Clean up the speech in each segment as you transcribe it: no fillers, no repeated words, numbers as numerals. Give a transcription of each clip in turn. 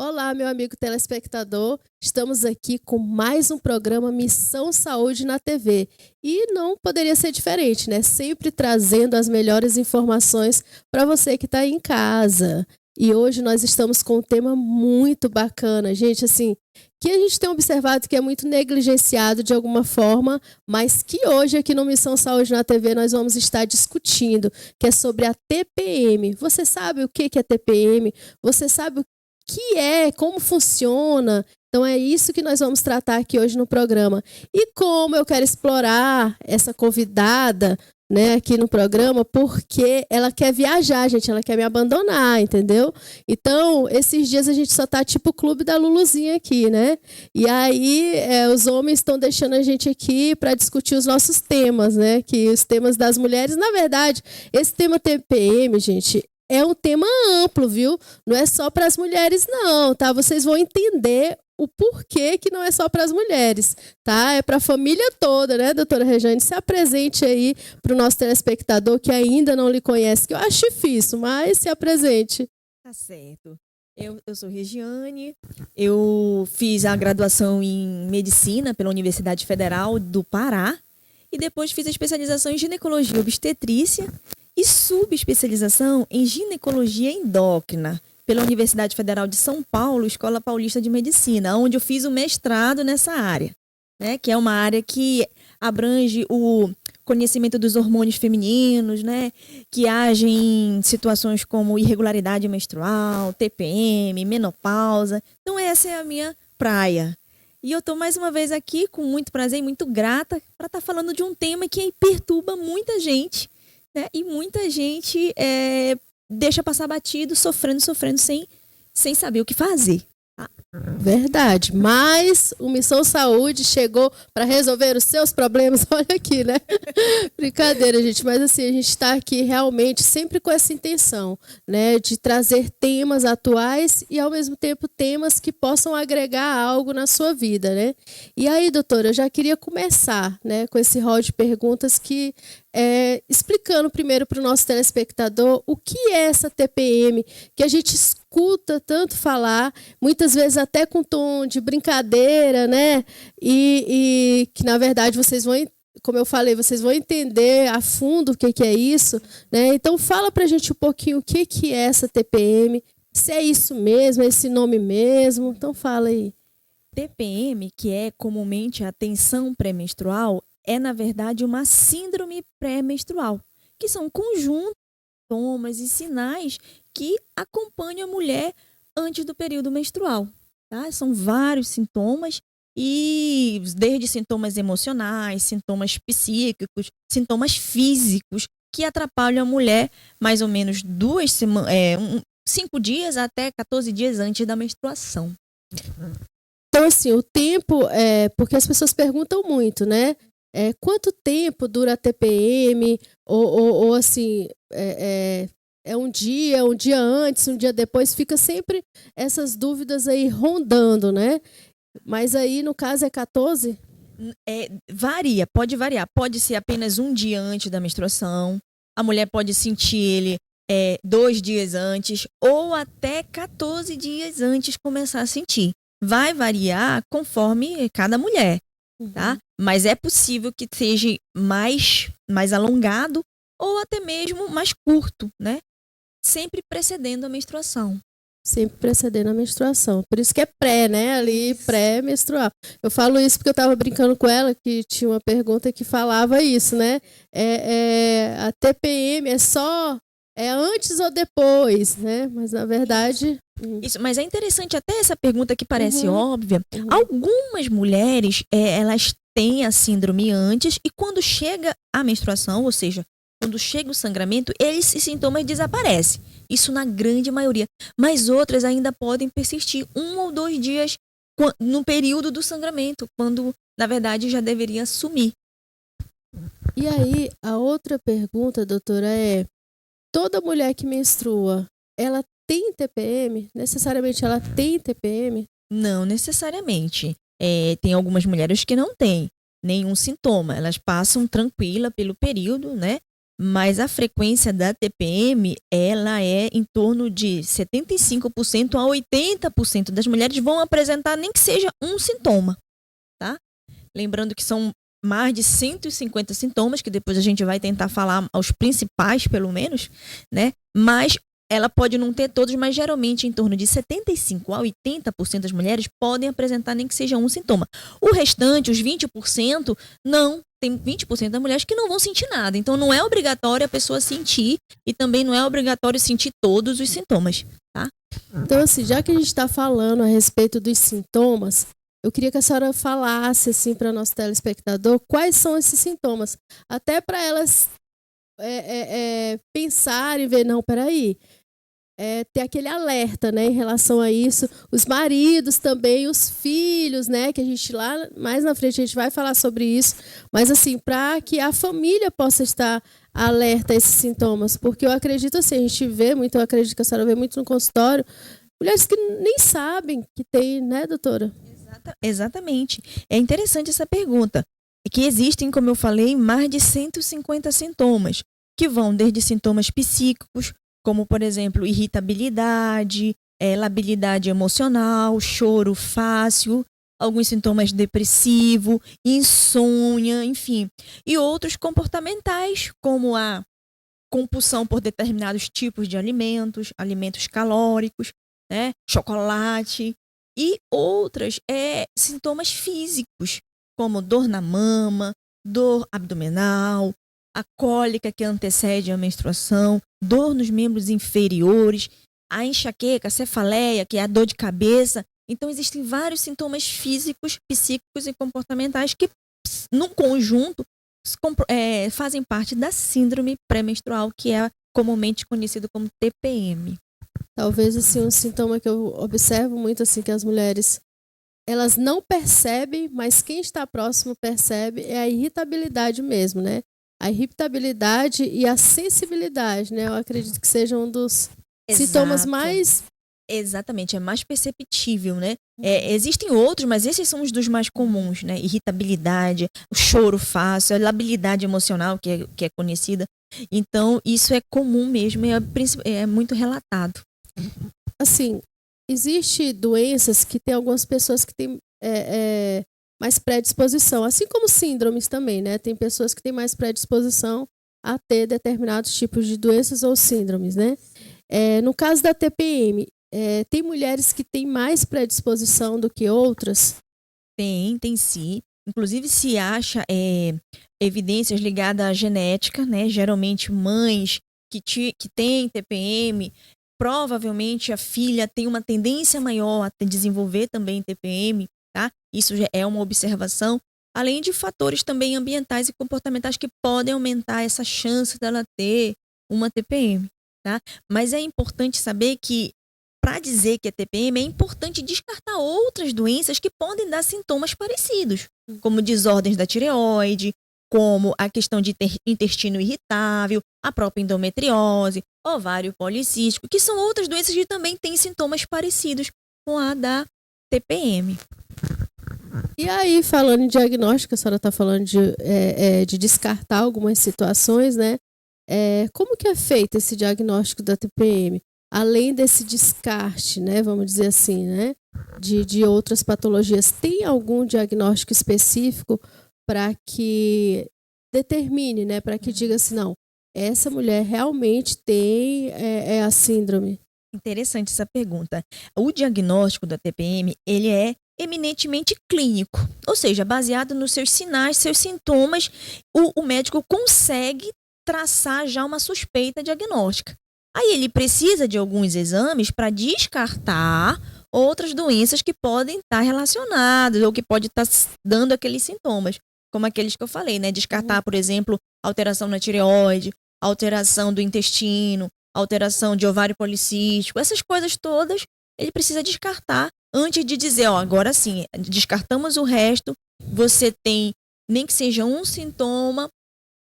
Olá, meu amigo telespectador. Estamos aqui com mais um programa Missão Saúde na TV. E não poderia ser diferente, né? Sempre trazendo as melhores informações para você que está aí em casa. E hoje nós estamos com um tema muito bacana, gente, assim, que a gente tem observado que é muito negligenciado de alguma forma, mas que hoje aqui no Missão Saúde na TV nós vamos estar discutindo, que é sobre a TPM. Você sabe o que é TPM? Você sabe que é, como funciona. Então é isso que nós vamos tratar aqui hoje no programa. E como eu quero explorar essa convidada, né, aqui no programa, porque ela quer viajar, gente, ela quer me abandonar, entendeu? Então, esses dias a gente só tá tipo o clube da Luluzinha aqui, né? E aí os homens estão deixando a gente aqui para discutir os nossos temas, né? Que os temas das mulheres, na verdade, esse tema TPM, gente, é um tema amplo, viu? Não é só para as mulheres, não, tá? Vocês vão entender o porquê que não é só para as mulheres, tá? É para a família toda, né, doutora Rejane? Se apresente aí para o nosso telespectador que ainda não lhe conhece, que eu acho difícil, mas se apresente. Tá certo. Eu sou Regiane, eu fiz a graduação em Medicina pela Universidade Federal do Pará e depois fiz a especialização em Ginecologia e Obstetrícia e subespecialização em Ginecologia Endócrina pela Universidade Federal de São Paulo, Escola Paulista de Medicina, onde eu fiz o mestrado nessa área, né? Que é uma área que abrange o conhecimento dos hormônios femininos, né? Que agem em situações como irregularidade menstrual, TPM, menopausa. Então essa é a minha praia. E eu estou mais uma vez aqui com muito prazer e muito grata para estar falando de um tema que perturba muita gente, né? E muita gente deixa passar batido, sofrendo sem saber o que fazer. Verdade, mas o Missão Saúde chegou para resolver os seus problemas. Olha aqui, né? Brincadeira, gente, mas assim, a gente está aqui realmente sempre com essa intenção, né, de trazer temas atuais e ao mesmo tempo temas que possam agregar algo na sua vida, né? E aí, doutora, eu já queria começar, né, com esse rol de perguntas que explicando primeiro para o nosso telespectador o que é essa TPM, que a gente escuta tanto falar, muitas vezes até com tom de brincadeira, né? E que, na verdade, vocês vão, como eu falei, vocês vão entender a fundo o que é isso, né? Então, fala para a gente um pouquinho o que é essa TPM, se é isso mesmo, é esse nome mesmo. Então, fala aí. TPM, que é comumente a tensão pré-menstrual, é, na verdade, uma síndrome pré-menstrual, que são um conjunto de sintomas e sinais que acompanham a mulher antes do período menstrual. Tá? São vários sintomas, e desde sintomas emocionais, sintomas psíquicos, sintomas físicos, que atrapalham a mulher mais ou menos 5 dias até 14 dias antes da menstruação. Então, assim, o tempo, porque as pessoas perguntam muito, né? Quanto tempo dura a TPM? Ou assim, é um dia antes, um dia depois? Fica sempre essas dúvidas aí rondando, né? Mas aí, no caso, é 14? Varia, pode variar. Pode ser apenas um dia antes da menstruação. A mulher pode sentir ele 2 dias antes ou até 14 dias antes começar a sentir. Vai variar conforme cada mulher, tá? Mas é possível que seja mais alongado ou até mesmo mais curto, né? Sempre precedendo a menstruação. Sempre precedendo a menstruação. Por isso que é pré, né? Ali, pré-menstrual. Eu falo isso porque eu estava brincando com ela, que tinha uma pergunta que falava isso, né? A TPM é antes ou depois, né? Mas, na verdade... Isso, mas é interessante até essa pergunta que parece óbvia. Algumas mulheres, elas têm a síndrome antes e quando chega a menstruação, ou seja, quando chega o sangramento, esses sintomas desaparecem. Isso na grande maioria. Mas outras ainda podem persistir 1 ou 2 dias no período do sangramento, quando, na verdade, já deveria sumir. E aí, a outra pergunta, doutora, toda mulher que menstrua, ela tem TPM? Necessariamente ela tem TPM? Não necessariamente. Tem algumas mulheres que não têm nenhum sintoma. Elas passam tranquila pelo período, né? Mas a frequência da TPM, ela é em torno de 75% a 80% das mulheres vão apresentar nem que seja um sintoma, tá? Lembrando que são mais de 150 sintomas, que depois a gente vai tentar falar os principais, pelo menos, né? Mas ela pode não ter todos, mas geralmente em torno de 75% a 80% das mulheres podem apresentar nem que seja um sintoma. O restante, os 20%, não. Tem 20% das mulheres que não vão sentir nada. Então, não é obrigatório a pessoa sentir e também não é obrigatório sentir todos os sintomas, tá? Então, assim, já que a gente está falando a respeito dos sintomas, eu queria que a senhora falasse, assim, para nosso telespectador, quais são esses sintomas. Até para elas pensarem e ver, não, peraí, ter aquele alerta, né, em relação a isso. Os maridos também, os filhos, né, que a gente lá mais na frente a gente vai falar sobre isso, mas assim, para que a família possa estar alerta a esses sintomas, porque eu acredito assim, a gente vê muito, eu acredito que a senhora vê muito no consultório, mulheres que nem sabem que tem, né, doutora? Exatamente. É interessante essa pergunta. É que existem, como eu falei, mais de 150 sintomas, que vão desde sintomas psíquicos, como, por exemplo, irritabilidade, labilidade emocional, choro fácil, alguns sintomas depressivo, insônia, enfim. E outros comportamentais, como a compulsão por determinados tipos de alimentos, alimentos calóricos, né, chocolate, e outras sintomas físicos, como dor na mama, dor abdominal, a cólica que antecede a menstruação, dor nos membros inferiores, a enxaqueca, a cefaleia, que é a dor de cabeça. Então, existem vários sintomas físicos, psíquicos e comportamentais que, num conjunto, fazem parte da síndrome pré-menstrual, que é comumente conhecido como TPM. Talvez assim, um sintoma que eu observo muito assim que as mulheres elas não percebem, mas quem está próximo percebe, é a irritabilidade mesmo, né? A irritabilidade e a sensibilidade, né? Eu acredito que seja um dos sintomas mais... Exatamente, é mais perceptível, né? Existem outros, mas esses são os dos mais comuns, né? Irritabilidade, o choro fácil, a labilidade emocional, que é conhecida. Então, isso é comum mesmo e é muito relatado. Assim, existe doenças que tem algumas pessoas que têm mais predisposição, assim como síndromes também, né? Tem pessoas que têm mais predisposição a ter determinados tipos de doenças ou síndromes, né? No caso da TPM, tem mulheres que têm mais predisposição do que outras? Tem sim. Inclusive se acha evidências ligadas à genética, né? Geralmente mães que têm TPM, provavelmente a filha tem uma tendência maior a desenvolver também TPM, tá? Isso já é uma observação, além de fatores também ambientais e comportamentais que podem aumentar essa chance dela ter uma TPM, tá? Mas é importante saber que, para dizer que é TPM, é importante descartar outras doenças que podem dar sintomas parecidos, como desordens da tireoide, como a questão de intestino irritável, a própria endometriose, ovário policístico, que são outras doenças que também têm sintomas parecidos com a da TPM. E aí, falando em diagnóstico, a senhora está falando de descartar algumas situações, né? Como que é feito esse diagnóstico da TPM? Além desse descarte, né? Vamos dizer assim, né? De outras patologias, tem algum diagnóstico específico para que determine, né? Para que diga assim, não, essa mulher realmente tem a síndrome? Interessante essa pergunta. O diagnóstico da TPM, ele é eminentemente clínico, ou seja, baseado nos seus sinais, seus sintomas, o médico consegue traçar já uma suspeita diagnóstica. Aí ele precisa de alguns exames para descartar outras doenças que podem estar relacionadas ou que pode estar dando aqueles sintomas, como aqueles que eu falei, né? Descartar, por exemplo, alteração na tireoide, alteração do intestino, alteração de ovário policístico, essas coisas todas ele precisa descartar antes de dizer, ó, agora sim, descartamos o resto, você tem, nem que seja um sintoma,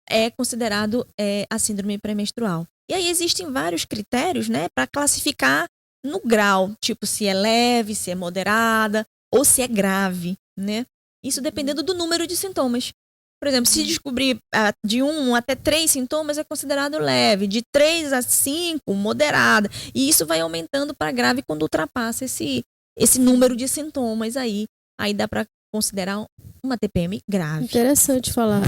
é considerado a síndrome pré-menstrual. E aí existem vários critérios, né, para classificar no grau, tipo se é leve, se é moderada ou se é grave, né? Isso dependendo do número de sintomas. Por exemplo, se descobrir de 1 até 3 sintomas, é considerado leve. De 3 a 5, moderada. E isso vai aumentando para grave quando ultrapassa esse número de sintomas aí. Aí dá para considerar uma TPM grave. Interessante falar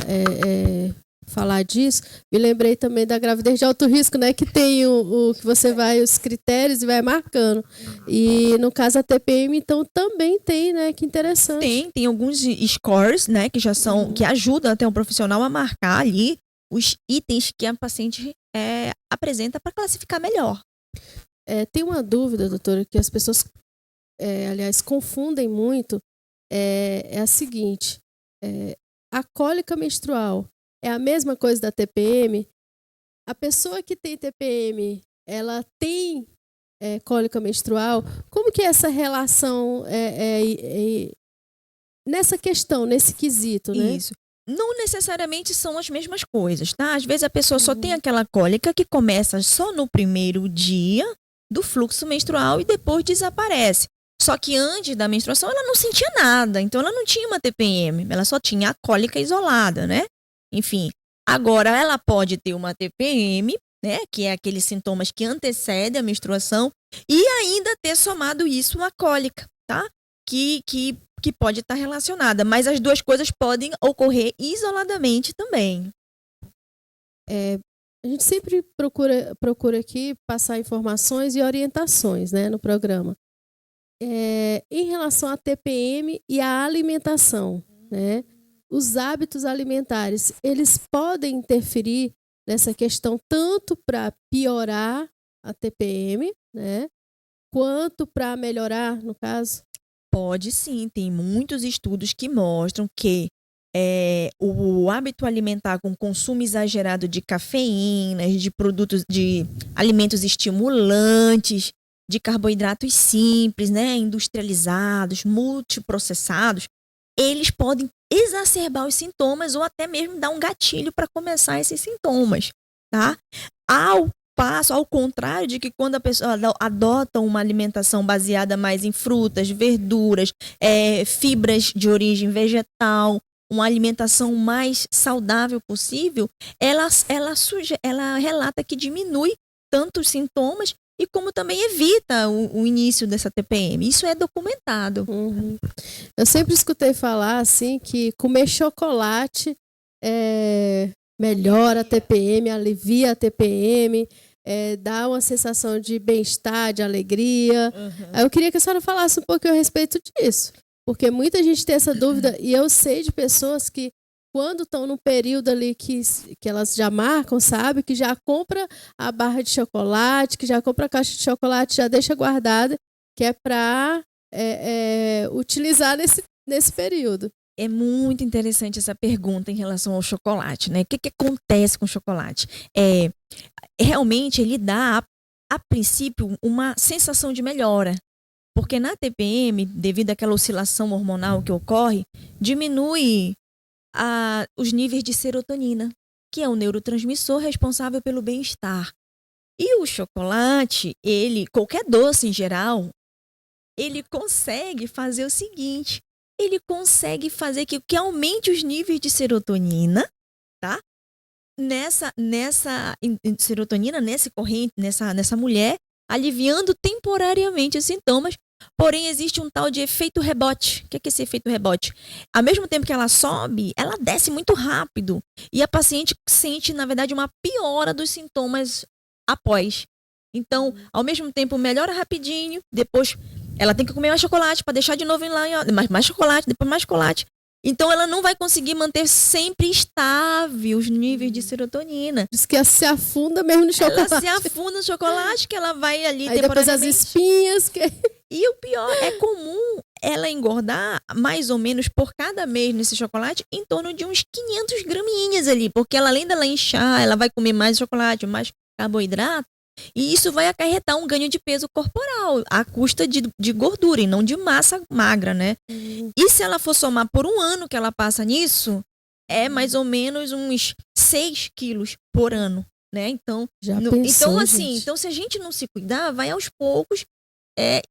disso. Me lembrei também da gravidez de alto risco, né? Que tem o que você vai, os critérios e vai marcando. E no caso a TPM, então, também tem, né? Que interessante. Tem alguns scores, né? Que já são, que ajudam até um profissional a marcar ali os itens que a paciente apresenta para classificar melhor. Tem uma dúvida, doutora, que as pessoas, aliás, confundem muito. É a seguinte: a cólica menstrual é a mesma coisa da TPM? A pessoa que tem TPM, ela tem cólica menstrual? Como que é essa relação nessa questão, nesse quesito, né? Isso. Não necessariamente são as mesmas coisas, tá? Às vezes a pessoa só tem aquela cólica que começa só no primeiro dia do fluxo menstrual e depois desaparece. Só que antes da menstruação ela não sentia nada, então ela não tinha uma TPM, ela só tinha a cólica isolada, né? Enfim, agora ela pode ter uma TPM, né? Que é aqueles sintomas que antecedem a menstruação e ainda ter somado isso uma cólica, tá? Que pode estar relacionada, mas as duas coisas podem ocorrer isoladamente também. A gente sempre procura aqui passar informações e orientações, né, no programa. Em relação à TPM e à alimentação, né? Os hábitos alimentares, eles podem interferir nessa questão tanto para piorar a TPM, né? Quanto para melhorar, no caso? Pode sim, tem muitos estudos que mostram que o hábito alimentar com consumo exagerado de cafeína, de produtos, de alimentos estimulantes, de carboidratos simples, né, industrializados, multiprocessados, eles podem exacerbar os sintomas ou até mesmo dar um gatilho para começar esses sintomas, tá? Ao contrário de que quando a pessoa adota uma alimentação baseada mais em frutas, verduras, fibras de origem vegetal, uma alimentação mais saudável possível, ela relata que diminui tanto os sintomas e como também evita o início dessa TPM. Isso é documentado. Uhum. Eu sempre escutei falar assim que comer chocolate melhora a TPM, alivia a TPM, dá uma sensação de bem-estar, de alegria. Uhum. Eu queria que a senhora falasse um pouquinho a respeito disso, porque muita gente tem essa dúvida e eu sei de pessoas que quando estão num período ali que elas já marcam, sabe? Que já compra a barra de chocolate, que já compra a caixa de chocolate, já deixa guardada, que é para utilizar nesse período. É muito interessante essa pergunta em relação ao chocolate, né? O que acontece com o chocolate? Realmente ele dá, a princípio, uma sensação de melhora. Porque na TPM, devido àquela oscilação hormonal que ocorre, diminui os níveis de serotonina, que é o neurotransmissor responsável pelo bem-estar. E o chocolate, qualquer doce em geral, ele consegue fazer o seguinte: ele consegue fazer que aumente os níveis de serotonina, tá? Nessa serotonina, nessa corrente, nessa mulher, aliviando temporariamente os sintomas. Porém, existe um tal de efeito rebote. O que é esse efeito rebote? Ao mesmo tempo que ela sobe, ela desce muito rápido. E a paciente sente, na verdade, uma piora dos sintomas após. Então, ao mesmo tempo, melhora rapidinho. Depois, ela tem que comer mais chocolate para deixar de novo em lá. Mais chocolate, depois mais chocolate. Então, ela não vai conseguir manter sempre estável os níveis de serotonina. Diz que ela se afunda mesmo no chocolate. Ela se afunda no chocolate, que ela vai ali aí depois as espinhas. E o pior, é comum ela engordar mais ou menos por cada mês nesse chocolate em torno de uns 500 graminhas ali. Porque ela, além dela inchar, ela vai comer mais chocolate, mais carboidrato. E isso vai acarretar um ganho de peso corporal, à custa de gordura e não de massa magra, né? E se ela for somar por um ano que ela passa nisso, é mais ou menos uns 6 quilos por ano, né? Então, então, se a gente não se cuidar, vai aos poucos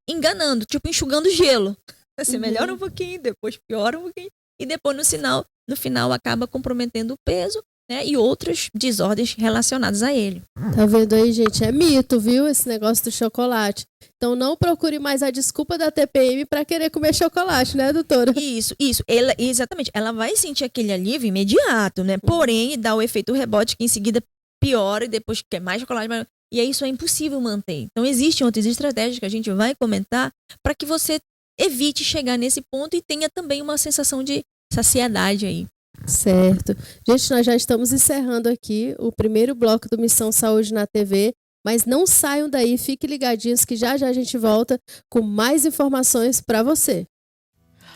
enganando, tipo enxugando gelo. Você melhora um pouquinho, depois piora um pouquinho, e depois no no final acaba comprometendo o peso, né, e outras desordens relacionadas a ele. Tá vendo aí, gente? É mito, viu? Esse negócio do chocolate. Então não procure mais a desculpa da TPM para querer comer chocolate, né, doutora? Isso. Exatamente. Ela vai sentir aquele alívio imediato, né? Porém, dá o efeito rebote que em seguida piora e depois quer mais chocolate. E aí isso é impossível manter. Então existem outras estratégias que a gente vai comentar para que você evite chegar nesse ponto e tenha também uma sensação de saciedade aí. Certo. Gente, nós já estamos encerrando aqui o primeiro bloco do Missão Saúde na TV, mas não saiam daí, fiquem ligadinhos que já a gente volta com mais informações para você.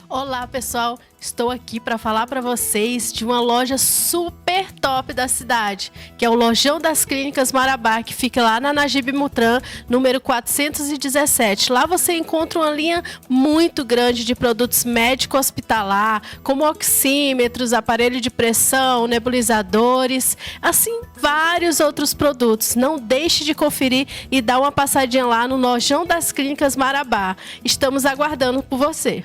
Olá, pessoal. Estou aqui para falar para vocês de uma loja super top da cidade, que é o Lojão das Clínicas Marabá, que fica lá na Najib Mutran, número 417. Lá você encontra uma linha muito grande de produtos médico-hospitalar, como oxímetros, aparelho de pressão, nebulizadores, assim, vários outros produtos. Não deixe de conferir e dar uma passadinha lá no Lojão das Clínicas Marabá. Estamos aguardando por você.